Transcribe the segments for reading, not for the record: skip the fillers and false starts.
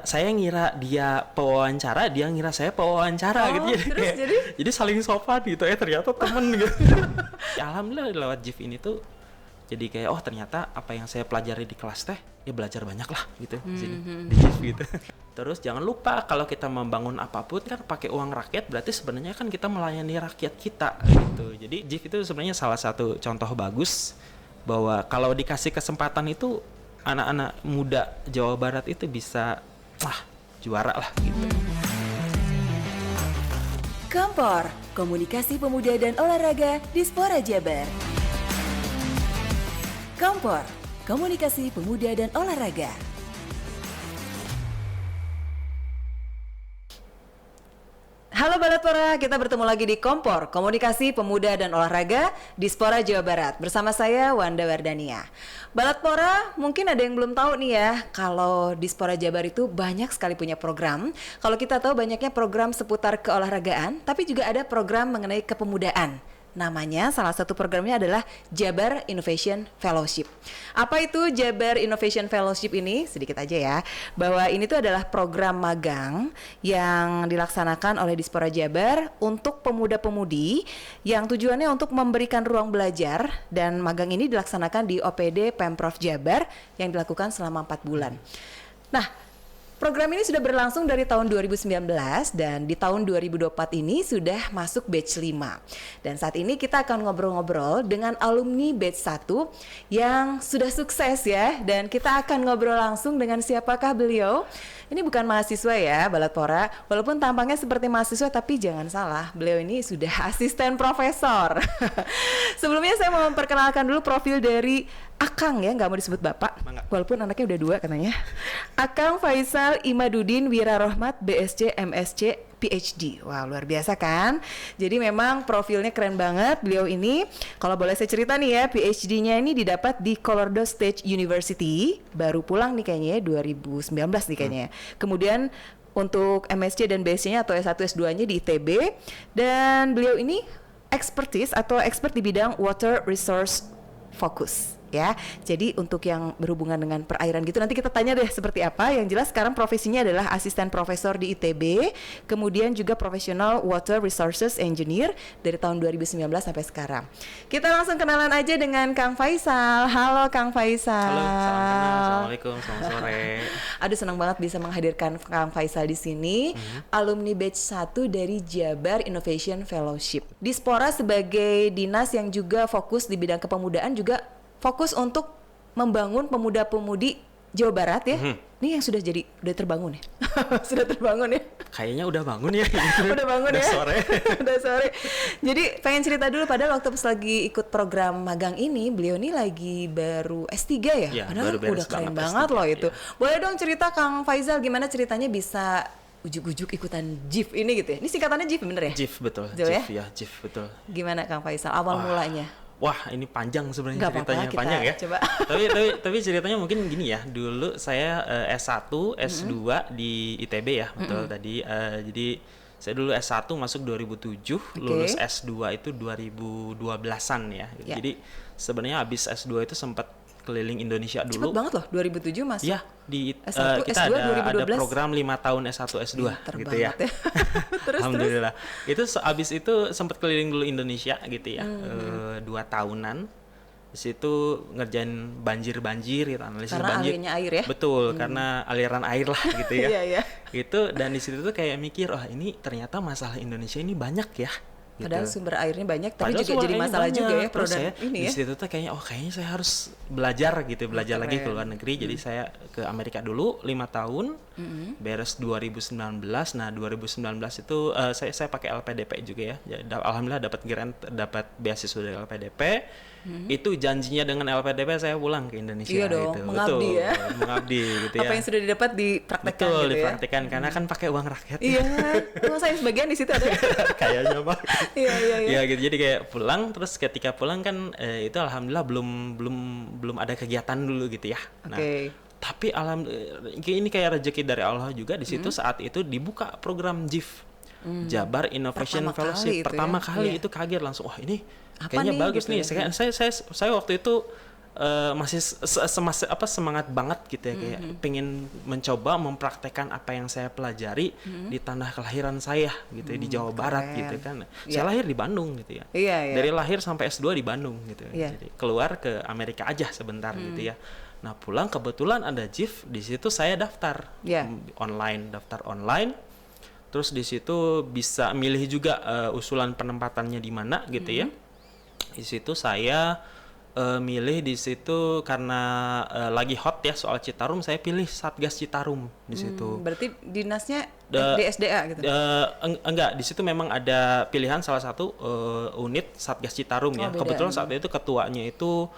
saya ngira dia pewawancara, dia ngira saya pewawancara gitu. Jadi saling sopan gitu, ternyata temen gitu. Alhamdulillah lewat JIF ini tuh jadi kayak ternyata apa yang saya pelajari di kelas teh ya belajar banyak lah gitu di JIF gitu. Terus jangan lupa kalau kita membangun apapun kan pakai uang rakyat, berarti sebenarnya kan kita melayani rakyat kita gitu. Jadi JIF itu sebenarnya salah satu contoh bagus bahwa kalau dikasih kesempatan itu anak-anak muda Jawa Barat itu bisa juara lah gitu. Kompor, Komunikasi Pemuda dan Olahraga Dispora Jabar. Kompor, Komunikasi Pemuda dan Olahraga. Halo Balatpora, kita bertemu lagi di Kompor, Komunikasi Pemuda dan Olahraga Dispora Jawa Barat. Bersama saya Wanda Wardania. Balatpora, mungkin ada yang belum tahu nih ya, kalau Dispora Jabar itu banyak sekali punya program. Kalau kita tahu banyaknya program seputar keolahragaan, tapi juga ada program mengenai kepemudaan. Namanya, salah satu programnya adalah Jabar Innovation Fellowship. Apa itu Jabar Innovation Fellowship ini? Sedikit aja ya, bahwa ini tuh adalah program magang yang dilaksanakan oleh Dispora Jabar untuk pemuda-pemudi yang tujuannya untuk memberikan ruang belajar, dan magang ini dilaksanakan di OPD Pemprov Jabar yang dilakukan selama 4 bulan. Nah, program ini sudah berlangsung dari tahun 2019 dan di tahun 2024 ini sudah masuk batch 5. Dan saat ini kita akan ngobrol-ngobrol dengan alumni batch 1 yang sudah sukses ya. Dan kita akan ngobrol langsung dengan siapakah beliau. Ini bukan mahasiswa ya Balatpora, walaupun tampangnya seperti mahasiswa tapi jangan salah, beliau ini sudah asisten profesor. Sebelumnya saya mau memperkenalkan dulu profil dari Akang ya, nggak mau disebut bapak, walaupun anaknya udah 2 katanya. Akang Faisal Imadudin Wirarohmat, BSc, MSc, PhD. Wah, luar biasa kan? Jadi memang profilnya keren banget beliau ini. Kalau boleh saya cerita nih ya, PhD-nya ini didapat di Colorado State University. Baru pulang nih kayaknya ya, 2019 nih kayaknya. Kemudian untuk MSc dan BSc-nya atau S1 S2-nya di ITB. Dan beliau ini expertise atau expert di bidang water resource focus. Ya, jadi untuk yang berhubungan dengan perairan gitu nanti kita tanya deh seperti apa. Yang jelas sekarang profesinya adalah asisten profesor di ITB, kemudian juga profesional water resources engineer dari tahun 2019 sampai sekarang. Kita langsung kenalan aja dengan Kang Faisal. Halo Kang Faisal. Halo, salam kenal. Assalamualaikum, selamat sore. Aduh, senang banget bisa menghadirkan Kang Faisal di sini. Alumni batch 1 dari Jabar Innovation Fellowship. Dispora sebagai dinas yang juga fokus di bidang kepemudaan juga fokus untuk membangun pemuda-pemudi Jawa Barat ya. Ini yang sudah terbangun ya. Sudah terbangun ya. Kayaknya udah bangun ya. Udah bangun udah ya. Sore. Udah sore. Jadi pengen cerita dulu, padahal waktu pas lagi ikut program magang ini, beliau ini lagi baru S3 ya. Padahal udah keren banget loh itu. Ya. Boleh dong cerita Kang Faisal gimana ceritanya bisa ujuk-ujuk ikutan JIF ini gitu ya. Ini singkatannya JIF bener ya? JIF betul. JIF ya, JIF betul. Gimana Kang Faisal awal mulanya? Wah, ini panjang sebenarnya ceritanya, kita panjang ya. Coba. tapi ceritanya mungkin gini ya. Dulu saya S1, S2 di ITB ya, betul tadi. Jadi saya dulu S1 masuk 2007, lulus S2 itu 2012-an ya. Jadi sebenarnya habis S2 itu sempat keliling Indonesia dulu. Cepet banget loh, 2007 masuk. Ya, di S1, kita S2, ada program 5 tahun S1, S2 gitu ya. Terus, alhamdulillah. Itu abis itu sempat keliling dulu Indonesia gitu ya. 2 tahunan. Di situ ngerjain banjir gitu, analisis karena banjir. Karena alirnya air ya? Betul, karena aliran air lah gitu ya. Iya. Gitu, dan di situ tuh kayak mikir, ini ternyata masalah Indonesia ini banyak ya. Gitu. Padahal sumber airnya banyak, tapi padahal juga jadi masalah banyak juga ya produk ini ya. Di situ tuh kayaknya kayaknya saya harus belajar lagi ke luar negeri. Jadi saya ke Amerika dulu 5 tahun, beres 2019. Nah 2019 itu saya pakai LPDP juga ya. Alhamdulillah dapat grant, dapat beasiswa dari LPDP. Itu janjinya dengan LPDP saya pulang ke Indonesia. Iya dong, gitu. mengabdi betul, ya. Mengabdi gitu ya. Apa yang sudah didapat dipraktekkan betul, gitu dipraktekkan karena kan pakai uang rakyat. Iya, saya sebagian di situ ada. Kayaknya Pak. Iya. Ya gitu, jadi kayak pulang, terus ketika pulang kan itu alhamdulillah belum ada kegiatan dulu gitu ya. Nah, tapi ini kayak rezeki dari Allah juga. Di situ saat itu dibuka program JIF, Jabar Innovation Fellowship pertama kali itu kaget langsung, wah ini kayaknya bagus gitu nih. Saya waktu itu masih semangat banget gitu ya, kayak pengen mencoba mempraktekkan apa yang saya pelajari di tanah kelahiran saya gitu ya, di Jawa Barat gitu kan. Saya lahir di Bandung gitu ya. Dari lahir sampai S2 di Bandung gitu. Jadi keluar ke Amerika aja sebentar gitu ya. Nah, pulang kebetulan ada JIF, di situ saya daftar daftar online. Terus di situ bisa milih juga usulan penempatannya di mana gitu ya. Di situ saya milih di situ karena lagi hot ya soal Citarum, saya pilih Satgas Citarum di situ. Berarti dinasnya di SDA gitu? Enggak, di situ memang ada pilihan salah satu unit Satgas Citarum ya. Kebetulan saat itu ketuanya itu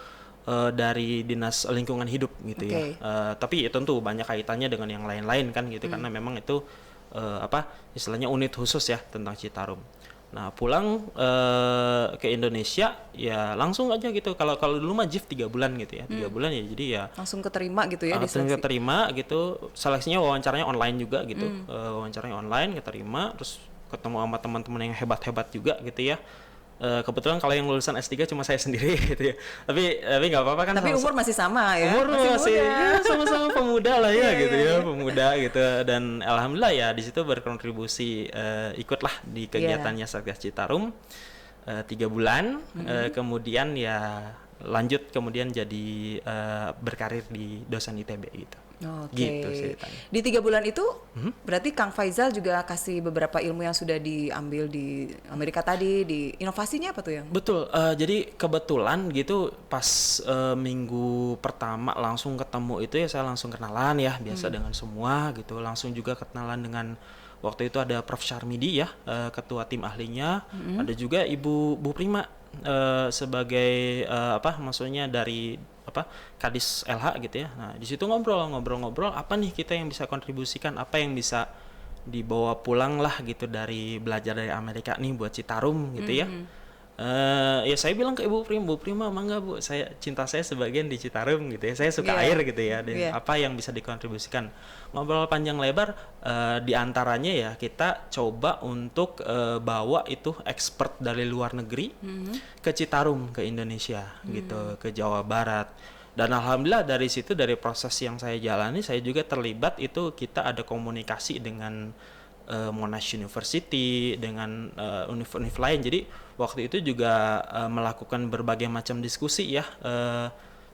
dari Dinas Lingkungan Hidup gitu ya. Tapi ya tentu banyak kaitannya dengan yang lain-lain kan gitu, karena memang itu istilahnya unit khusus ya tentang Citarum. Nah, pulang ke Indonesia ya langsung aja gitu. Kalau dulu mah JIF 3 bulan gitu ya. 3 bulan ya, jadi ya langsung keterima gitu ya, langsung keterima gitu. Seleksinya wawancaranya online juga gitu. Wawancaranya online, keterima, terus ketemu sama teman-teman yang hebat-hebat juga gitu ya. Kebetulan kalau yang lulusan S3 cuma saya sendiri gitu ya. Tapi nggak apa-apa kan. Tapi umur masih sama ya. Umur masih ya, sama-sama pemuda lah ya gitu ya, pemuda gitu. Dan alhamdulillah ya di situ berkontribusi ikutlah di kegiatannya Satgas Citarum 3 bulan. Kemudian ya lanjut kemudian jadi berkarir di dosen ITB gitu. Gitu ceritanya. Di 3 bulan itu berarti Kang Faizal juga kasih beberapa ilmu yang sudah diambil di Amerika tadi. Di inovasinya apa tuh yang? Betul. Jadi kebetulan gitu pas minggu pertama langsung ketemu itu ya, saya langsung kenalan ya, biasa dengan semua gitu. Langsung juga kenalan dengan, waktu itu ada Prof. Syarmidi ya, ketua tim ahlinya. Ada juga Ibu Bu Prima sebagai maksudnya dari Kadis LH gitu ya. Nah, di situ ngobrol-ngobrol apa nih kita yang bisa kontribusikan, apa yang bisa dibawa pulang lah gitu dari belajar dari Amerika nih buat Citarum gitu ya. Ya saya bilang ke Bu Prima, mangga Bu, cinta saya sebagian di Citarum gitu ya. Saya suka air gitu ya, dan apa yang bisa dikontribusikan. Ngobrol panjang lebar, di antaranya ya kita coba untuk bawa itu expert dari luar negeri ke Citarum, ke Indonesia gitu, ke Jawa Barat. Dan alhamdulillah dari situ, dari proses yang saya jalani, saya juga terlibat itu, kita ada komunikasi dengan Monash University, dengan univ-univ lain. Jadi waktu itu juga melakukan berbagai macam diskusi ya.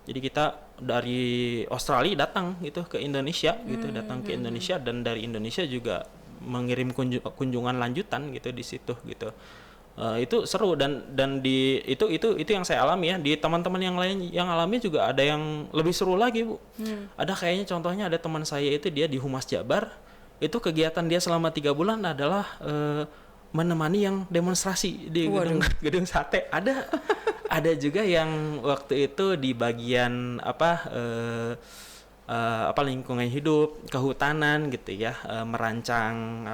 Jadi kita dari Australia datang gitu ke Indonesia gitu, datang ke Indonesia, dan dari Indonesia juga mengirim kunjungan lanjutan gitu di situ gitu. Itu seru, dan di itu yang saya alami ya. Di teman-teman yang lain yang alami juga ada yang lebih seru lagi, Bu. Ada kayaknya contohnya ada teman saya itu, dia di Humas Jabar. Itu kegiatan dia selama 3 bulan adalah menemani yang demonstrasi di gedung sate. Ada juga yang waktu itu di bagian lingkungan hidup, kehutanan gitu ya, merancang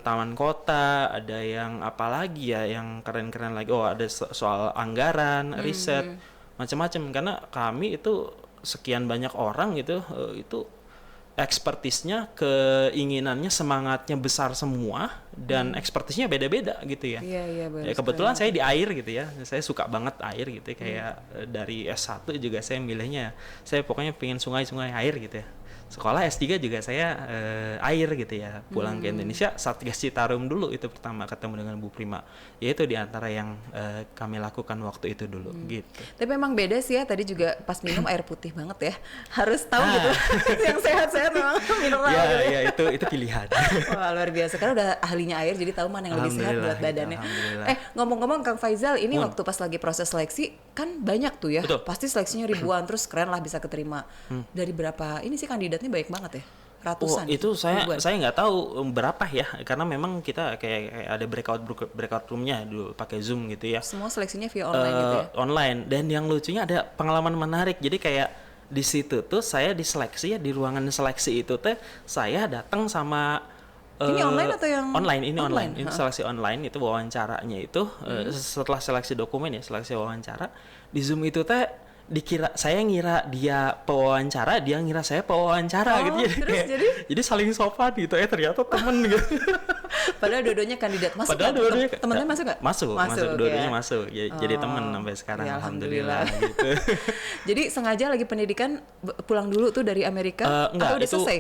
taman kota. Ada yang apalagi ya yang keren-keren lagi, ada soal anggaran, riset, macam-macam. Karena kami itu sekian banyak orang gitu, itu ekspertisnya, keinginannya, semangatnya besar semua, dan ekspertisnya beda-beda gitu ya. Ya kebetulan saya di air gitu ya, saya suka banget air gitu ya. Kayak dari S1 juga saya milihnya, saya pokoknya pengen sungai-sungai air gitu ya. Sekolah S3 juga saya air gitu ya. Pulang ke Indonesia, Satgas Citarum dulu itu pertama ketemu dengan Bu Prima. Ya itu diantara yang kami lakukan waktu itu dulu gitu. Tapi memang beda sih ya, tadi juga pas minum air putih banget ya. Harus tahu gitu. Yang sehat-sehat memang mineral gitu. Ya itu pilihan. Wah, luar biasa. Karena udah ahlinya air, jadi tahu mana yang lebih sehat buat badannya. Ngomong-ngomong Kang Faizal, ini waktu pas lagi proses seleksi kan banyak tuh ya. Betul. Pasti seleksinya ribuan, terus keren lah bisa keterima. Dari berapa ini sih kandidat ini banyak banget ya, ratusan. Itu saya nggak tahu berapa ya, karena memang kita kayak ada breakout roomnya dulu pakai Zoom gitu ya. Semua seleksinya via online gitu ya. Online, dan yang lucunya ada pengalaman menarik. Jadi kayak di situ tuh saya diseleksi ya, di ruangan seleksi itu teh saya datang sama ini online atau yang online? Ini seleksi online, itu wawancaranya itu setelah seleksi dokumen ya, seleksi wawancara di Zoom itu teh saya ngira dia pewawancara, dia ngira saya pewawancara gitu. Jadi saling sopan gitu, ternyata temen gitu. Padahal dua-duanya kandidat. Masuk Padahal dua-duanya temennya masuk nggak? Masuk, dua-duanya masuk. Jadi temen sampai sekarang, ya, alhamdulillah gitu. Jadi sengaja lagi pendidikan pulang dulu tuh dari Amerika? Enggak, atau udah itu selesai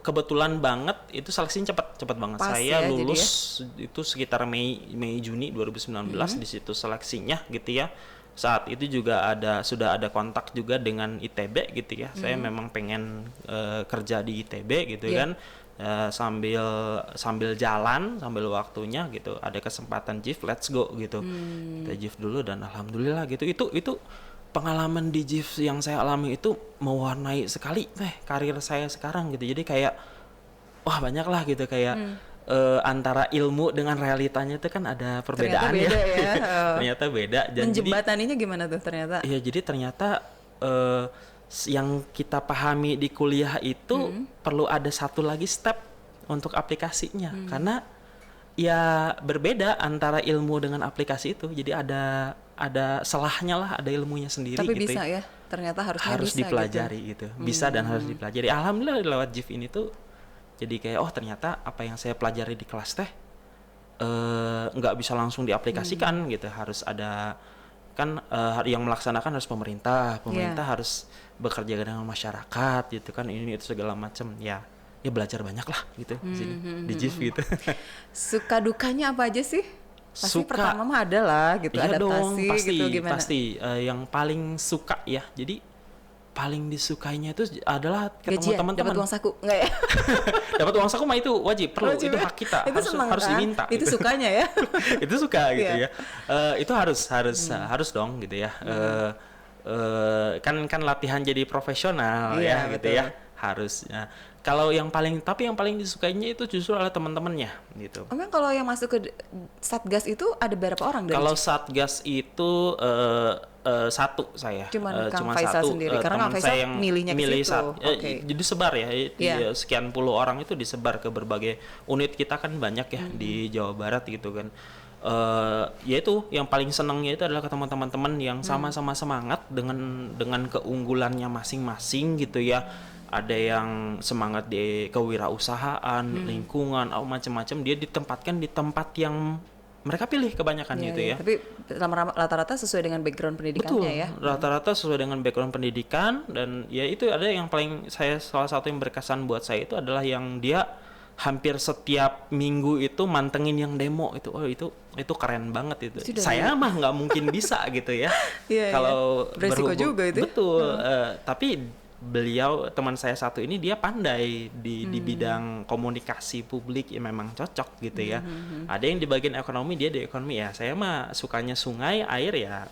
kebetulan banget, itu seleksinya cepat banget. Pas Saya ya, lulus itu sekitar Mei Juni 2019, di situ seleksinya gitu ya. Saat itu juga sudah ada kontak juga dengan ITB gitu ya. Saya memang pengen kerja di ITB gitu kan. Sambil jalan, sambil waktunya gitu, ada kesempatan JIF, let's go gitu. Kita JIF dulu dan alhamdulillah gitu. Itu pengalaman di JIF yang saya alami itu mewarnai sekali karir saya sekarang gitu. Jadi kayak wah banyak lah gitu kayak antara ilmu dengan realitanya itu kan ada perbedaan. Ternyata beda ya. Ternyata beda. Menjembataninya gimana tuh ternyata? Iya, jadi ternyata yang kita pahami di kuliah itu perlu ada satu lagi step untuk aplikasinya. Karena ya berbeda antara ilmu dengan aplikasi itu. Jadi ada selahnya lah, ada ilmunya sendiri. Tapi gitu bisa ya, ternyata harus bisa dipelajari gitu. Bisa dan harus dipelajari. Alhamdulillah lewat JIF ini tuh jadi kayak ternyata apa yang saya pelajari di kelas nggak bisa langsung diaplikasikan gitu. Harus ada kan yang melaksanakan harus pemerintah harus bekerja dengan masyarakat gitu kan, ini itu segala macam ya belajar banyak lah gitu di JIF gitu. Suka dukanya apa aja sih? Pasti pertama mah ada lah gitu, iya adaptasi dong, pasti, gitu gimana? Pasti yang paling suka ya, jadi paling disukainya itu adalah ketemu teman-teman. Dapat uang saku nggak ya? Dapat uang saku mah itu wajib, perlu, itu hak kita, itu harus diminta. Itu gitu. sukanya ya? Itu suka gitu ya. Itu harus dong gitu ya. Kan latihan jadi profesional ya gitu ya, harusnya. Kalau yang paling disukainya itu justru adalah teman-temannya gitu. Emang kalau yang masuk ke Satgas itu ada berapa orang dari? Kalau Satgas itu satu saya. Cuma Faisal satu, sendiri. Karena Kang Faisal milihnya ke situ. Jadi sebar ya. Sekian puluh orang itu disebar ke berbagai unit, kita kan banyak ya di Jawa Barat gitu kan. Yaitu yang paling senangnya itu adalah ketemu teman-teman yang sama-sama semangat dengan keunggulannya masing-masing gitu ya. Ada yang semangat di kewirausahaan, lingkungan, macam-macam, dia ditempatkan di tempat yang mereka pilih kebanyakan gitu ya. Tapi rata-rata sesuai dengan background pendidikannya. Betul, ya. Rata-rata sesuai dengan background pendidikan, dan ya itu ada yang paling salah satu yang berkesan buat saya itu adalah yang dia hampir setiap minggu itu mantengin yang demo itu. Itu keren banget itu. Saya mah nggak mungkin bisa gitu ya. Kalau beresiko juga itu. Betul, tapi beliau, teman saya satu ini, dia pandai di bidang komunikasi publik, ya memang cocok gitu ya. Ada yang di bagian ekonomi, dia di ekonomi ya. Saya mah sukanya sungai, air ya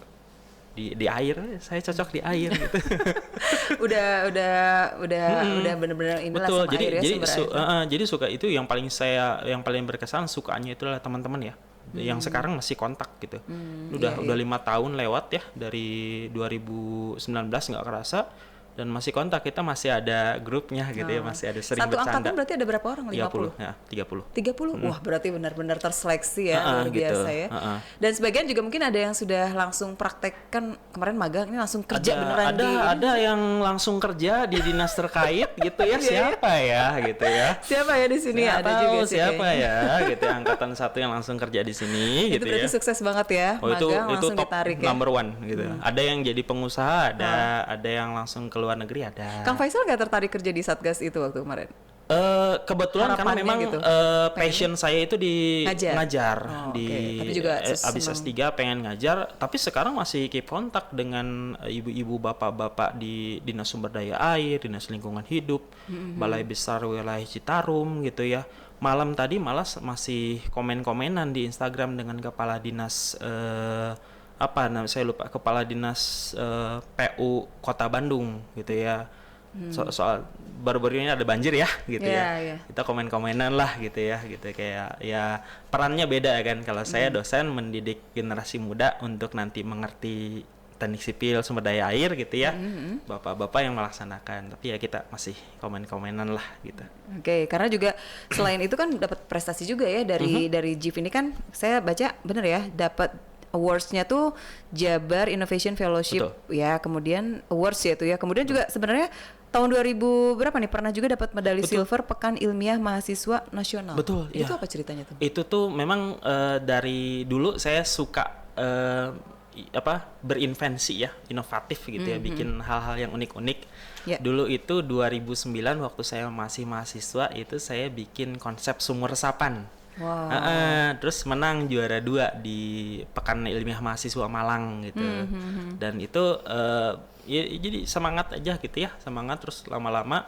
di air, saya cocok di air gitu. udah benar-benar inilah. Betul, sama air ya, jadi suka itu yang paling berkesan, sukanya itu adalah teman-teman ya. Yang sekarang masih kontak gitu. Udah 5 tahun lewat ya, dari 2019 nggak kerasa. Dan masih kontak, kita masih ada grupnya gitu ya, masih ada sering bercanda. Satu angkatan berarti ada berapa orang? 50? Ya, 30. 30? Wah, berarti benar-benar terseleksi ya, luar biasa ya. Dan sebagian juga mungkin ada yang sudah langsung praktekkan, kemarin magang, ini langsung kerja beneran ada yang langsung kerja di dinas terkait gitu ya. Siapa ya gitu ya. Siapa ya di sini? Ada juga sih siapa ya gitu ya, angkatan 1 yang langsung kerja di sini gitu ya. Itu berarti sukses banget ya, magang langsung top ditarik ya. Number 1 gitu. Ada yang jadi pengusaha, ada yang langsung ke luar negeri, ada. Kang Faisal nggak tertarik kerja di Satgas itu waktu kemarin? Kebetulan karena memang gitu. passion saya itu di ngajar. Tapi juga abis S3 pengen ngajar, tapi sekarang masih keep kontak dengan ibu-ibu, bapak-bapak di Dinas Sumber Daya Air, Dinas Lingkungan Hidup, Balai Besar Wilayah Citarum gitu ya. Malam tadi malah masih komen-komenan di Instagram dengan Kepala Dinas saya lupa, Kepala Dinas PU Kota Bandung gitu ya. Soal baru-baru ini ada banjir ya gitu ya. Kita komen-komenan lah gitu ya, gitu kayak ya perannya beda kan. Kalau saya dosen mendidik generasi muda untuk nanti mengerti teknik sipil, sumber daya air gitu ya. Bapak-bapak yang melaksanakan, tapi ya kita masih komen-komenan lah gitu. Oke, karena juga selain itu kan dapat prestasi juga ya dari JIF ini kan, saya baca bener ya, dapat awards-nya tuh Jabar Innovation Fellowship. Betul. Ya, kemudian awards ya itu ya. Kemudian juga sebenarnya tahun 2000 berapa nih pernah juga dapat medali silver Pekan Ilmiah Mahasiswa Nasional. Betul. Itu Ya. apa ceritanya tuh? Itu tuh memang dari dulu saya suka berinvensi ya, inovatif gitu ya, bikin hal-hal yang unik-unik. Ya. Dulu itu 2009 waktu saya masih mahasiswa itu saya bikin konsep sumur resapan. Wow. Terus menang juara 2 di Pekan Ilmiah Mahasiswa Malang gitu. Dan itu ya jadi semangat aja gitu ya, semangat terus lama-lama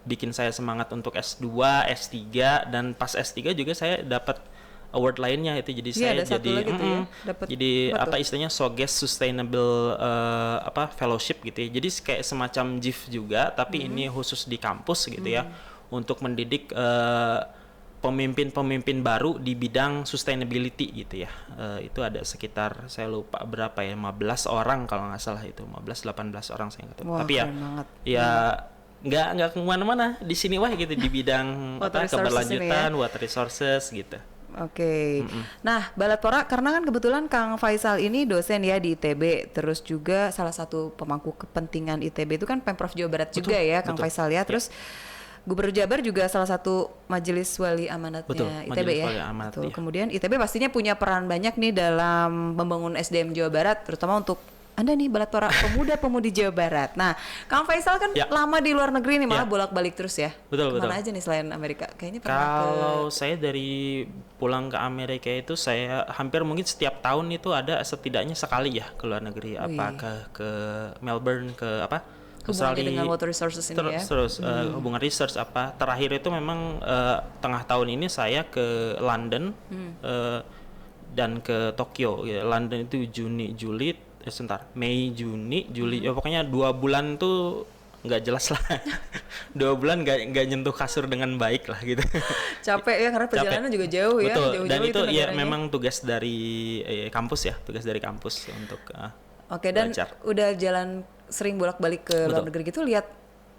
bikin saya semangat untuk S2, S3 dan pas S3 juga saya dapat award lainnya itu jadi saya jadi jadi apa istilahnya SOGES Sustainable Fellowship gitu ya. Jadi kayak semacam GIF juga tapi ini khusus di kampus gitu ya untuk mendidik pemimpin-pemimpin baru di bidang sustainability gitu ya. Itu ada sekitar saya lupa berapa ya 15 orang kalau nggak salah itu 15-18 orang saya nggak tahu. Tapi ya nggak kemana-mana di sini wah gitu di bidang keberlanjutan water resources gitu. Oke. Nah, Balatpora karena kan kebetulan Kang Faisal ini dosen ya di ITB, terus juga salah satu pemangku kepentingan ITB itu kan Pemprov Jawa Barat juga ya, Kang Faisal ya. Terus Gubernur Jabar juga salah satu majelis wali amanatnya ITB ya. Kemudian ITB pastinya punya peran banyak nih dalam membangun SDM Jawa Barat, terutama untuk Anda nih Balatpora pemudi Jawa Barat. Nah, Kang Faisal kan lama di luar negeri nih, malah bolak-balik terus ya. Kemana aja nih selain Amerika? Kayaknya kalau saya dari pulang ke Amerika itu saya hampir mungkin setiap tahun itu ada setidaknya sekali ya ke luar negeri. Ke Melbourne, ke Australia dengan water resources ini ya. Terus hubungan research terakhir itu memang tengah tahun ini saya ke London dan ke Tokyo. Ya, London itu Mei, Juni, Juli, ya pokoknya 2 bulan tuh nggak jelas lah. 2 bulan nggak nyentuh kasur dengan baik lah gitu. Capek ya karena perjalanan juga jauh ya. Betul. Jauh-jauh Dan itu ya negaranya. memang tugas dari kampus ya, tugas dari kampus untuk Oke, dan belajar. udah jalan sering bolak-balik ke luar negeri gitu, lihat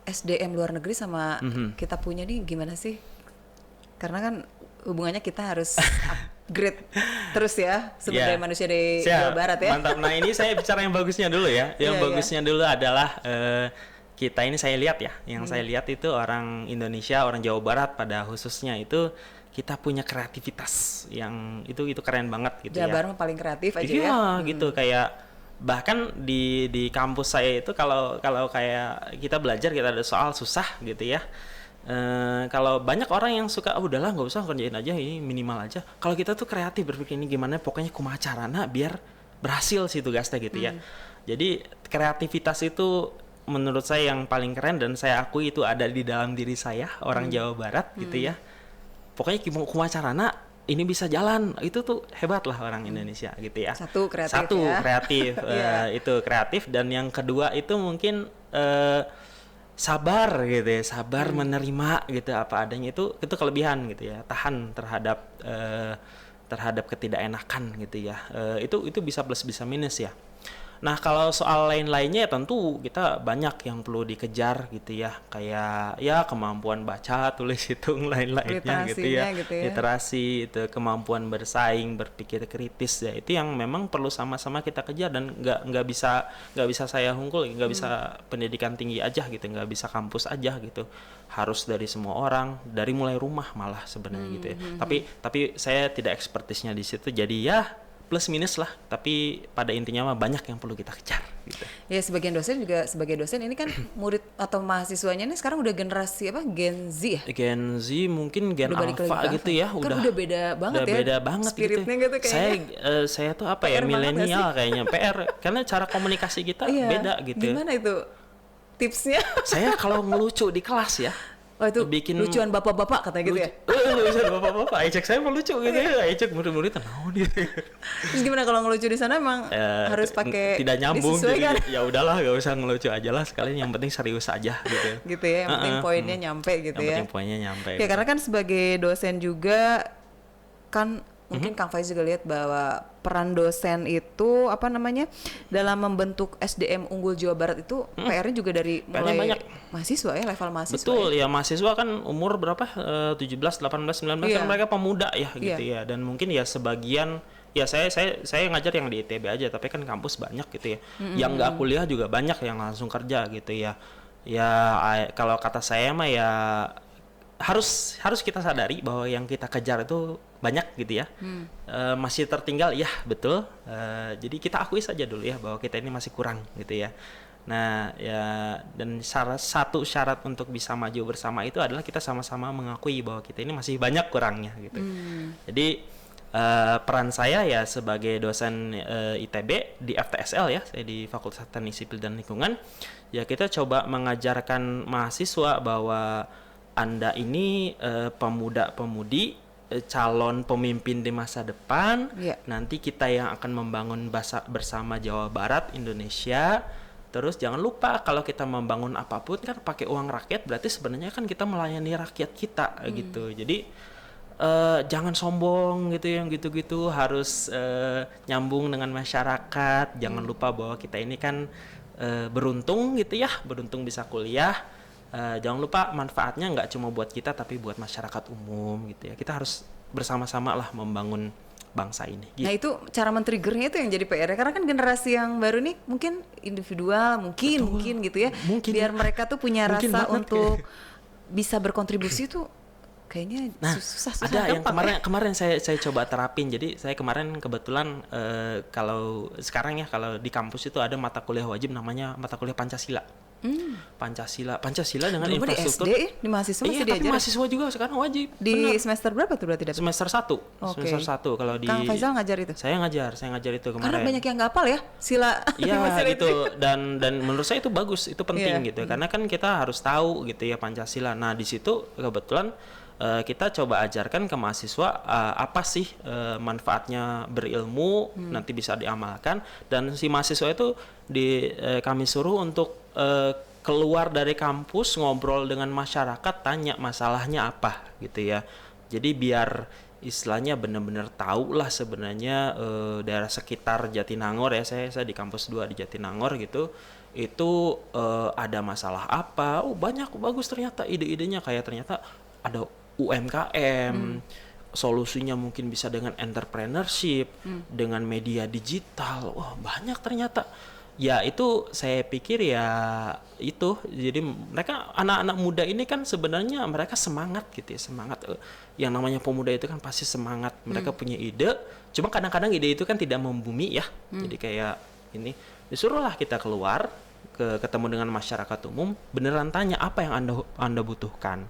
SDM luar negeri sama kita punya nih gimana sih? Karena kan hubungannya kita harus upgrade terus ya sumber daya manusia di Jawa Barat ya. Mantap. Nah ini saya bicara yang bagusnya dulu ya. Yang bagusnya dulu adalah kita ini saya lihat ya. Yang saya lihat itu orang Indonesia, orang Jawa Barat pada khususnya itu kita punya kreativitas yang itu keren banget gitu Jawa ya. Barat paling kreatif aja ya. Iya gitu kayak bahkan di kampus saya itu kalau kayak kita belajar kita ada soal susah gitu ya. Kalau banyak orang yang suka udahlah nggak usah kerjain aja ini minimal aja. Kalau kita tuh kreatif berpikir ini gimana pokoknya kumaha carana biar berhasil sih tugasnya gitu ya. Jadi kreativitas itu menurut saya yang paling keren dan saya akui itu ada di dalam diri saya orang Jawa Barat gitu ya. Pokoknya kumaha carana ini bisa jalan itu tuh hebat lah orang Indonesia gitu ya. Satu kreatif itu kreatif dan yang kedua itu mungkin sabar gitu ya, sabar menerima gitu apa adanya itu kelebihan gitu ya, tahan terhadap ketidakenakan gitu ya. Itu bisa plus bisa minus ya. Nah kalau soal lain-lainnya ya tentu kita banyak yang perlu dikejar gitu ya, kayak ya kemampuan baca, tulis, hitung, lain-lainnya gitu ya. Literasi, itu kemampuan bersaing, berpikir kritis ya, itu yang memang perlu sama-sama kita kejar dan nggak bisa saya unggul, nggak bisa pendidikan tinggi aja gitu, nggak bisa kampus aja gitu, harus dari semua orang, dari mulai rumah malah sebenarnya gitu ya. Tapi saya tidak ekspertisnya di situ, jadi ya plus minus lah, tapi pada intinya mah banyak yang perlu kita kejar gitu. Ya sebagai dosen ini kan murid atau mahasiswanya ini sekarang udah generasi apa Gen Z ya? Gen Z mungkin Gen Alpha gitu ya, kan udah beda banget udah beda banget spiritnya gitu kayaknya. Saya tuh apa ya milenial kayaknya PR karena cara komunikasi kita beda gitu. Gimana itu tipsnya? Saya kalau ngelucu di kelas ya. Oh itu bikin lucuan bapak-bapak katanya gitu ya? Lucuan bapak-bapak, ejek saya mau lucu gitu ya, ejek murid-murid tenang gitu. Terus gimana kalau ngelucu di sana emang harus pakai tidak nyambung jadi ya udahlah gak usah ngelucu aja lah sekalian, yang penting serius aja gitu. Gitu ya, yang penting poinnya nyampe gitu ya. Yang penting poinnya nyampe. Ya karena kan sebagai dosen juga kan mungkin Kang Faiz juga lihat bahwa peran dosen itu apa namanya dalam membentuk SDM unggul Jawa Barat itu PR-nya juga dari mulai banyak. mahasiswa ya, level mahasiswa. Betul ya. ya, mahasiswa kan umur berapa? 17, 18, 19 kan mereka pemuda ya gitu ya. Dan mungkin ya sebagian ya saya ngajar yang di ITB aja, tapi kan kampus banyak gitu ya. Yang nggak kuliah juga banyak yang langsung kerja gitu ya. Ya kalau kata saya mah ya harus kita sadari bahwa yang kita kejar itu banyak gitu ya. Masih tertinggal ya, betul. Jadi kita akui saja dulu ya bahwa kita ini masih kurang gitu ya. Nah ya, dan satu syarat untuk bisa maju bersama itu adalah kita sama-sama mengakui bahwa kita ini masih banyak kurangnya gitu. Jadi peran saya ya sebagai dosen ITB di FTSL ya, saya di Fakultas Teknik Sipil dan Lingkungan, ya kita coba mengajarkan mahasiswa bahwa Anda ini pemuda-pemudi, calon pemimpin di masa depan. Nanti kita yang akan membangun bersama Jawa Barat, Indonesia. Terus jangan lupa kalau kita membangun apapun kan pakai uang rakyat, berarti sebenarnya kan kita melayani rakyat kita gitu. Jadi jangan sombong gitu, yang gitu-gitu harus nyambung dengan masyarakat. Jangan lupa bahwa kita ini kan beruntung gitu ya, beruntung bisa kuliah. Jangan lupa manfaatnya nggak cuma buat kita tapi buat masyarakat umum gitu ya. Kita harus bersama-sama lah membangun bangsa ini gitu. Nah itu cara men-triggernya itu yang jadi PR, karena kan generasi yang baru nih mungkin individual mungkin gitu ya, biar mereka tuh punya rasa untuk bisa berkontribusi tuh kayaknya susah ada yang kemarin saya coba terapin. Jadi saya kemarin kebetulan kalau sekarang ya, kalau di kampus itu ada mata kuliah wajib namanya mata kuliah Pancasila. Pancasila dengan dulu infrastruktur. Di SD, di mahasiswa masih tapi diajarin. mahasiswa juga sekarang wajib. Di semester berapa tuh berarti dapat? Semester 1. Semester 1 kalau di Kang Faisal ngajar itu. Saya ngajar itu kemarin. Karena banyak yang nggak hafal ya sila. Iya gitu. Dan menurut saya itu bagus, itu penting gitu. Karena kan kita harus tahu gitu ya Pancasila. Nah, di situ kebetulan kita coba ajarkan ke mahasiswa apa sih manfaatnya berilmu, nanti bisa diamalkan. Dan si mahasiswa itu kami suruh untuk keluar dari kampus, ngobrol dengan masyarakat, tanya masalahnya apa gitu ya. Jadi biar istilahnya benar-benar tahu lah sebenarnya daerah sekitar Jatinangor ya, saya di kampus 2 di Jatinangor gitu, itu ada masalah apa. Oh banyak, bagus ternyata ide-idenya, kayak ternyata ada UMKM, solusinya mungkin bisa dengan entrepreneurship, dengan media digital. Wah banyak ternyata. Ya itu saya pikir ya itu, jadi mereka anak-anak muda ini kan sebenarnya mereka semangat gitu ya, semangat. Yang namanya pemuda itu kan pasti semangat, mereka punya ide, cuma kadang-kadang ide itu kan tidak membumi ya. Jadi kayak ini, disuruhlah kita keluar ketemu dengan masyarakat umum, beneran tanya apa yang anda butuhkan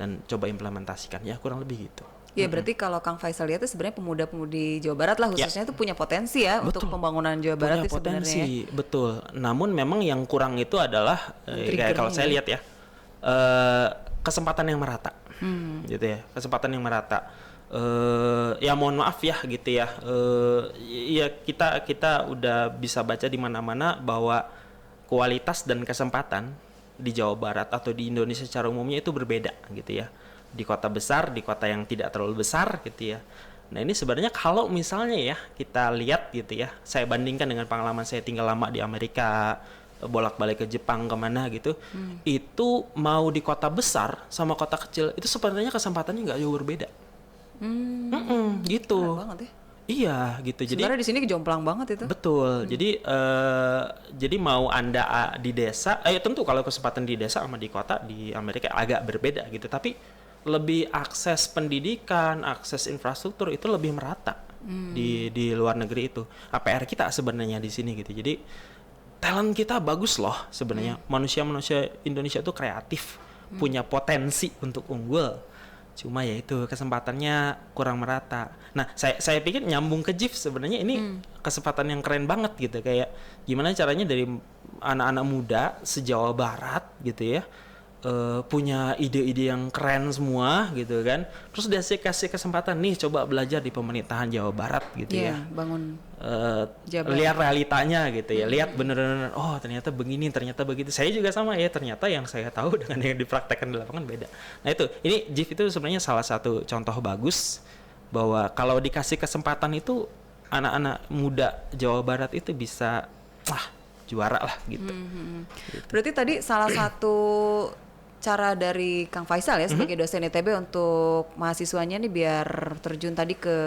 dan coba implementasikan ya, kurang lebih gitu. Ya berarti kalau Kang Faisal lihat itu sebenarnya pemuda-pemudi Jawa Barat lah khususnya itu punya potensi ya. Betul. Untuk pembangunan Jawa Barat itu sebenarnya. Betul. Namun memang yang kurang itu adalah kayak kalau saya lihat ya, kesempatan yang merata. Gitu ya, kesempatan yang merata. Ya mohon maaf ya gitu ya. Ya kita udah bisa baca di mana-mana bahwa kualitas dan kesempatan di Jawa Barat atau di Indonesia secara umumnya itu berbeda gitu ya. Di kota besar, di kota yang tidak terlalu besar gitu ya. Nah ini sebenarnya kalau misalnya ya kita lihat gitu ya, saya bandingkan dengan pengalaman saya tinggal lama di Amerika, bolak-balik ke Jepang kemana gitu, itu mau di kota besar sama kota kecil itu sebenarnya kesempatannya nggak jauh berbeda. Gitu. Keren banget ya. Iya gitu. Sebenarnya di sini kejomplang banget itu. Betul. Jadi mau Anda di desa, tentu kalau kesempatan di desa sama di kota di Amerika agak berbeda gitu, tapi lebih akses pendidikan, akses infrastruktur itu lebih merata di luar negeri itu. APR kita sebenarnya di sini gitu. Jadi talent kita bagus loh sebenarnya. Manusia-manusia Indonesia itu kreatif, punya potensi untuk unggul. Cuma ya itu kesempatannya kurang merata. Nah, saya pikir nyambung ke JIF sebenarnya ini kesempatan yang keren banget gitu, kayak gimana caranya dari anak-anak muda se-Jawa Barat gitu ya. Punya ide-ide yang keren semua gitu kan, terus dia kasih kesempatan nih coba belajar di pemerintahan Jawa Barat gitu ya, bangun lihat realitanya gitu ya, lihat bener-bener oh ternyata begini, ternyata begitu. Saya juga sama ya, ternyata yang saya tahu dengan yang dipraktekkan di lapangan beda. Nah itu, ini JIF itu sebenarnya salah satu contoh bagus bahwa kalau dikasih kesempatan itu anak-anak muda Jawa Barat itu bisa juara lah gitu. Berarti tadi salah satu cara dari Kang Faisal ya sebagai dosen ITB untuk mahasiswanya nih biar terjun tadi ke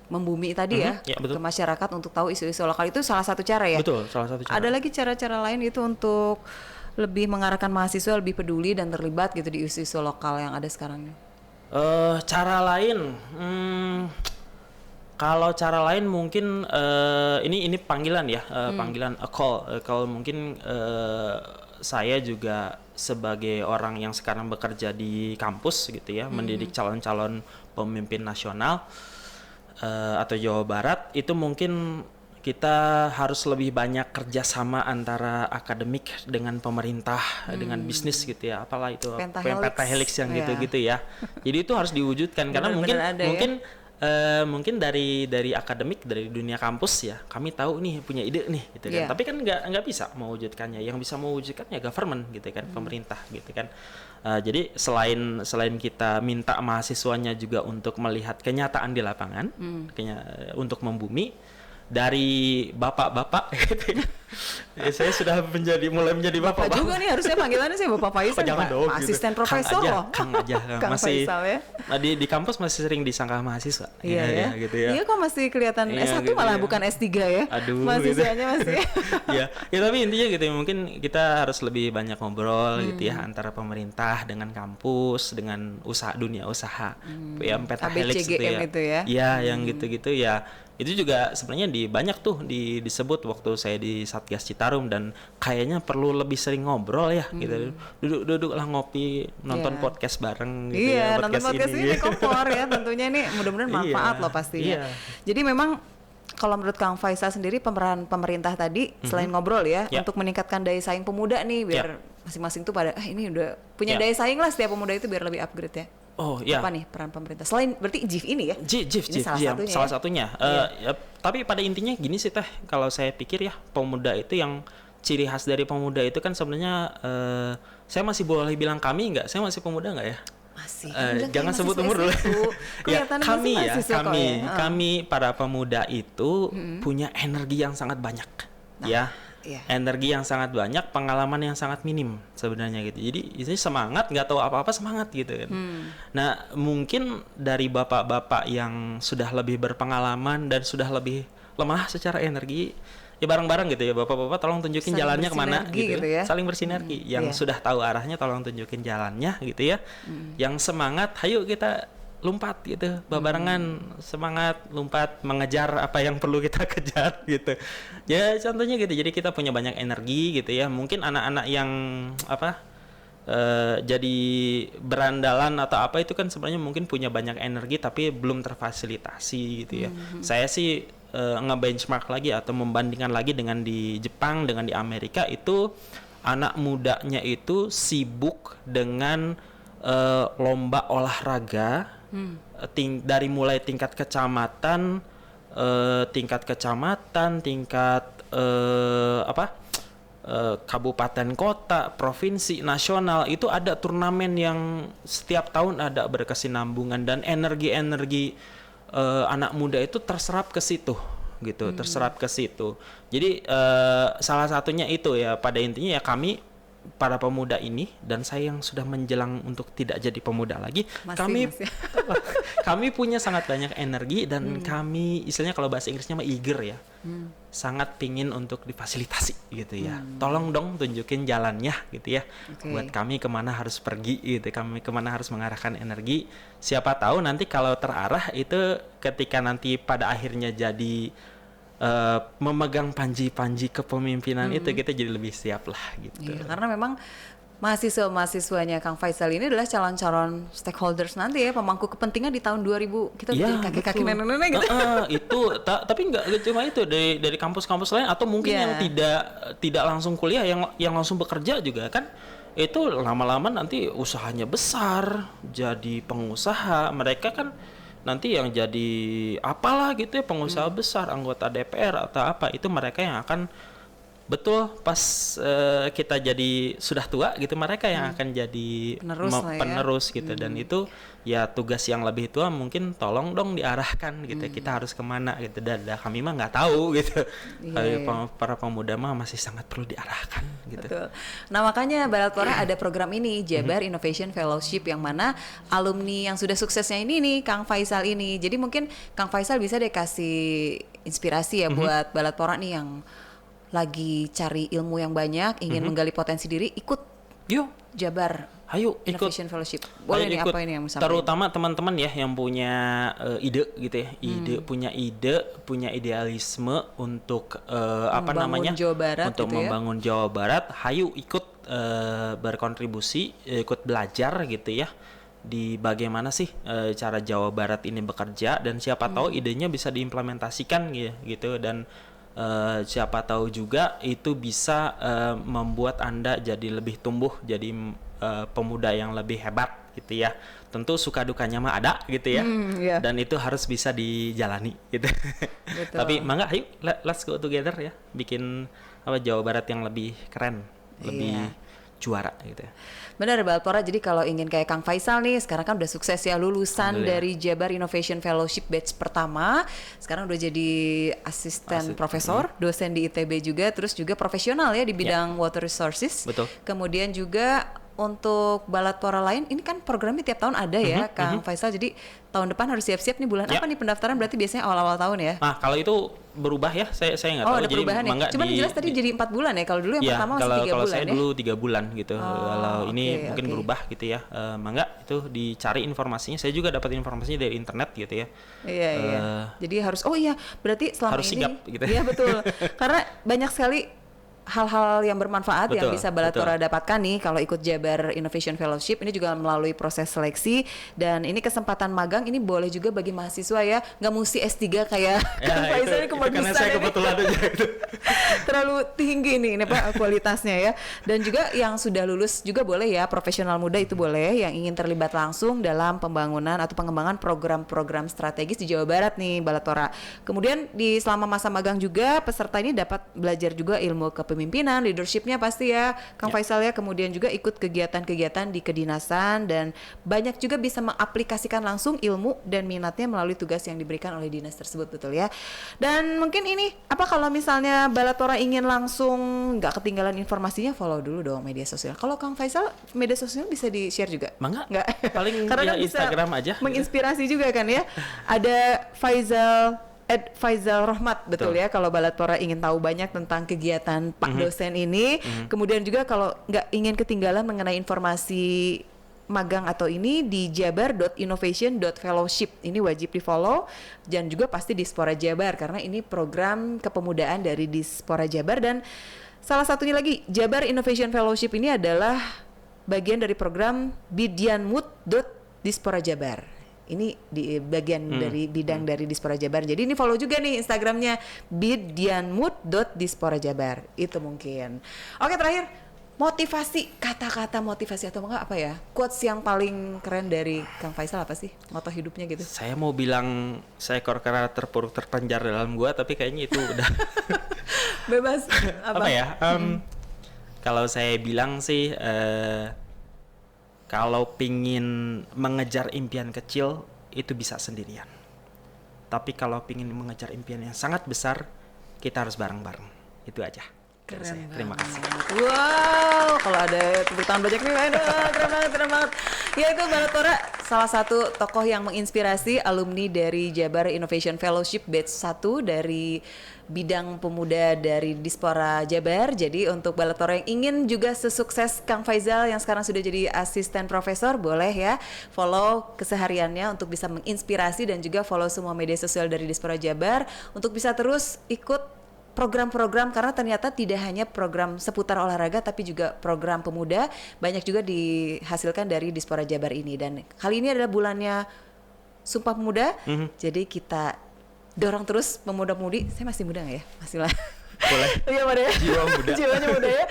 membumi tadi ya, ke masyarakat untuk tahu isu-isu lokal itu salah satu cara ya. Betul, salah satu cara. Ada lagi cara-cara lain itu untuk lebih mengarahkan mahasiswa lebih peduli dan terlibat gitu di isu-isu lokal yang ada sekarang ini. Cara lain, kalau cara lain mungkin ini panggilan ya, panggilan a call mungkin saya juga sebagai orang yang sekarang bekerja di kampus gitu ya, mendidik calon-calon pemimpin nasional atau Jawa Barat, itu mungkin kita harus lebih banyak kerjasama antara akademik dengan pemerintah, dengan bisnis gitu ya, apalah itu pentahelix yang gitu-gitu ya. Jadi itu harus diwujudkan karena mungkin dari akademik, dari dunia kampus ya, kami tahu nih punya ide nih gitu kan. Tapi kan nggak bisa mewujudkannya. Yang bisa mewujudkannya government gitu kan, pemerintah gitu kan. Jadi selain kita minta mahasiswanya juga untuk melihat kenyataan di lapangan, untuk membumi dari bapak-bapak gitu. Ya, saya sudah mulai menjadi bapak juga nih, harusnya panggilannya sih Bapak Faisal, asisten profesor loh. Kang aja Kang masih Faisal ya. Di kampus masih sering disangka mahasiswa. Iya gitu ya. Iya kok masih kelihatan S1 gitu malah bukan S3 ya. Aduh, mahasiswanya gitu. masih. ya tapi intinya gitu ya, mungkin kita harus lebih banyak ngobrol gitu ya antara pemerintah dengan kampus, dengan dunia usaha. Ya pentahelix gitu ya. Itu ya. Iya, yang gitu-gitu ya. Itu juga sebenarnya banyak tuh disebut waktu saya di Satgas Citarum, dan kayaknya perlu lebih sering ngobrol ya gitu. Duduk lah ngopi, nonton podcast bareng gitu ya. Nonton podcast ini kompor ya tentunya, ini mudah-mudahan manfaat loh pastinya. Jadi memang kalau menurut Kang Faisal sendiri pemeran pemerintah tadi selain ngobrol ya, untuk meningkatkan daya saing pemuda nih biar masing-masing tuh pada ini udah punya daya saing lah, setiap pemuda itu biar lebih upgrade ya. Apa nih peran pemerintah selain berarti JIF ini ya? JIF salah satunya. Tapi pada intinya gini sih Teh, kalau saya pikir ya, pemuda itu yang ciri khas dari pemuda itu kan sebenarnya saya masih boleh bilang kami nggak? Saya masih pemuda nggak ya? Masih. Jangan sebut umur dulu. Kami para pemuda itu punya energi yang sangat banyak. Energi yang sangat banyak, pengalaman yang sangat minim sebenarnya gitu. Jadi ini semangat, nggak tahu apa-apa semangat gitu kan. Nah mungkin dari bapak-bapak yang sudah lebih berpengalaman dan sudah lebih lemah secara energi, ya bareng-bareng gitu ya, bapak-bapak tolong tunjukin jalannya kemana gitu ya. Saling bersinergi. Yang sudah tahu arahnya tolong tunjukin jalannya gitu ya. Yang semangat, ayo kita lompat gitu, barengan semangat lompat mengejar apa yang perlu kita kejar gitu. Ya contohnya gitu. Jadi kita punya banyak energi gitu ya. Mungkin anak-anak yang jadi berandalan atau apa itu kan sebenarnya mungkin punya banyak energi tapi belum terfasilitasi gitu ya. Saya sih nge-benchmark lagi atau membandingkan lagi dengan di Jepang, dengan di Amerika, itu anak mudanya itu sibuk dengan lomba olahraga. Dari mulai tingkat kecamatan, kabupaten kota, provinsi, nasional, itu ada turnamen yang setiap tahun ada berkesinambungan, dan energi anak muda itu terserap ke situ gitu, terserap ke situ. Jadi salah satunya itu ya, pada intinya ya kami para pemuda ini, dan saya yang sudah menjelang untuk tidak jadi pemuda lagi, kami punya sangat banyak energi, dan kami istilahnya kalau bahasa Inggrisnya mah eager ya, sangat pingin untuk difasilitasi gitu ya. Tolong dong tunjukin jalannya gitu ya, buat kami kemana harus pergi gitu, kami kemana harus mengarahkan energi. Siapa tahu nanti kalau terarah itu, ketika nanti pada akhirnya jadi memegang panji-panji kepemimpinan itu, kita jadi lebih siap lah gitu. Karena memang mahasiswanya Kang Faisal ini adalah calon-calon stakeholders nanti ya, pemangku kepentingan di tahun 2000, kita jadi kakek-kakek nenek-nenek gitu. Itu tapi nggak cuma itu, dari kampus-kampus lain, atau mungkin yang tidak langsung kuliah, yang langsung bekerja juga kan, itu lama-lama nanti usahanya besar, jadi pengusaha. Mereka kan nanti yang jadi apalah gitu ya, pengusaha besar, anggota DPR atau apa, itu mereka yang akan Betul, pas kita jadi sudah tua gitu, mereka yang akan jadi penerus gitu. Dan itu ya tugas yang lebih tua, mungkin tolong dong diarahkan gitu, kita harus kemana gitu. Dan kami mah nggak tahu gitu. Para pemuda mah masih sangat perlu diarahkan gitu. Betul. Nah makanya Balatpora ada program ini, Jabar Innovation Fellowship, yang mana alumni yang sudah suksesnya ini nih, Kang Faisal ini. Jadi mungkin Kang Faisal bisa deh kasih inspirasi ya buat Balatpora nih yang lagi cari ilmu yang banyak, ingin menggali potensi diri, ikut yuk Jabar Ayo Innovation Fellowship. Boleh nih, apa ini yang misalnya? Terutama teman-teman ya yang punya ide gitu ya, punya idealisme untuk Jawa Barat untuk gitu membangun Jawa Barat. Hayu ikut berkontribusi, ikut belajar gitu ya, di bagaimana sih cara Jawa Barat ini bekerja, dan siapa tahu idenya bisa diimplementasikan gitu. Dan siapa tahu juga itu bisa membuat Anda jadi lebih tumbuh, jadi pemuda yang lebih hebat gitu ya. Tentu suka dukanya mah ada gitu ya, dan itu harus bisa dijalani gitu. Tapi mangga, ayo let's go together ya, bikin Jawa Barat yang lebih keren, lebih juara gitu ya. Benar Balatpora, jadi kalau ingin kayak Kang Faisal nih, sekarang kan udah sukses ya, lulusan dari Jabar Innovation Fellowship batch pertama, sekarang udah jadi asisten profesor, dosen di ITB juga, terus juga profesional ya di bidang water resources. Betul. Kemudian juga untuk Balatpora lain, ini kan programnya tiap tahun ada ya Kang Faisal, jadi tahun depan harus siap-siap nih, bulan apa nih pendaftaran, berarti biasanya awal-awal tahun ya? Nah kalau itu berubah ya, saya nggak tahu. Ada perubahan ya? Cuman jelas tadi jadi 4 bulan ya, kalau dulu yang pertama masih 3 bulan ya? Kalau saya dulu 3 bulan gitu, kalau ini mungkin berubah gitu ya. Mangga itu dicari informasinya, saya juga dapat informasinya dari internet gitu ya. Iya. Jadi harus, berarti selama harus ini sigap gitu. Iya betul, karena banyak sekali hal-hal yang bermanfaat yang bisa Balatpora dapatkan nih kalau ikut Jabar Innovation Fellowship. Ini juga melalui proses seleksi, dan ini kesempatan magang, ini boleh juga bagi mahasiswa ya, nggak mesti S3 kayak Faisal ini kebagusan karena saya kebetulan aja gitu. Terlalu tinggi nih Pak kualitasnya ya. Dan juga yang sudah lulus juga boleh ya, profesional muda itu boleh, yang ingin terlibat langsung dalam pembangunan atau pengembangan program-program strategis di Jawa Barat nih Balatpora. Kemudian di selama masa magang juga peserta ini dapat belajar juga ilmu kepemimpinan, leadershipnya pasti ya Kang Faisal ya. Kemudian juga ikut kegiatan-kegiatan di kedinasan, dan banyak juga bisa mengaplikasikan langsung ilmu dan minatnya melalui tugas yang diberikan oleh dinas tersebut, betul ya. Dan mungkin ini kalau misalnya Balatpora ingin langsung nggak ketinggalan informasinya, follow dulu dong media sosial. Kalau Kang Faisal media sosial bisa di share juga? Nggak, paling karena ya Instagram aja menginspirasi gitu juga kan ya. Ada Faisal Rohmat, betul ya, kalau Balatpora ingin tahu banyak tentang kegiatan Pak dosen ini. Kemudian juga kalau nggak ingin ketinggalan mengenai informasi magang atau ini, di jabar.innovation.fellowship ini wajib di follow, dan juga pasti Dispora Jabar karena ini program kepemudaan dari Dispora Jabar. Dan salah satunya lagi, Jabar Innovation Fellowship ini adalah bagian dari program Bidyanmood.Dispora Jabar. Ini di bagian dari bidang dari Dispora Jabar. Jadi ini follow juga nih Instagramnya bidyanmood.dispora Jabar. Itu mungkin. Oke, terakhir, motivasi, kata-kata motivasi atau enggak apa ya, quotes yang paling keren dari Kang Faisal apa sih, moto hidupnya gitu? Saya mau bilang seekor kera terpuruk terpenjar dalam gua, tapi kayaknya itu udah bebas. Apa ya, kalau saya bilang sih, kalau pingin mengejar impian kecil itu bisa sendirian, tapi kalau pingin mengejar impian yang sangat besar, kita harus bareng-bareng. Itu aja. Keren. Terima kasih. Wow, kalau ada tepuk tangan banyak nih, keren banget. Ya, itu Balatpora salah satu tokoh yang menginspirasi alumni dari Jabar Innovation Fellowship batch 1 dari bidang pemuda dari Dispora Jabar. Jadi untuk Balatpora yang ingin juga sesukses Kang Faisal yang sekarang sudah jadi asisten profesor, boleh ya follow kesehariannya untuk bisa menginspirasi, dan juga follow semua media sosial dari Dispora Jabar untuk bisa terus ikut program-program, karena ternyata tidak hanya program seputar olahraga tapi juga program pemuda banyak juga dihasilkan dari Dispora Jabar ini. Dan kali ini adalah bulannya Sumpah Pemuda, jadi kita dorong terus pemuda-pemudi. Saya masih muda nggak ya? Masih lah. Boleh. Iya Pak ya. Jiwa muda. Jiwanya muda ya.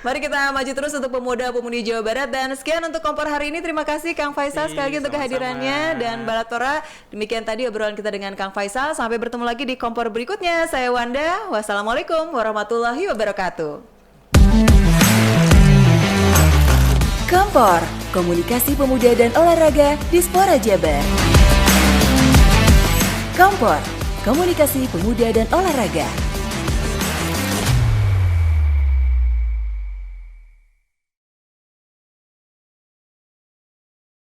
Mari kita maju terus untuk pemuda-pemudi Jawa Barat. Dan sekian untuk Kompor hari ini. Terima kasih Kang Faisal sekali lagi untuk kehadirannya. Dan Balatora, demikian tadi obrolan kita dengan Kang Faisal. Sampai bertemu lagi di Kompor berikutnya. Saya Wanda. Wassalamualaikum warahmatullahi wabarakatuh. Kompor, komunikasi pemuda dan olahraga Dispora Jabar. Kompor, komunikasi pemuda dan olahraga.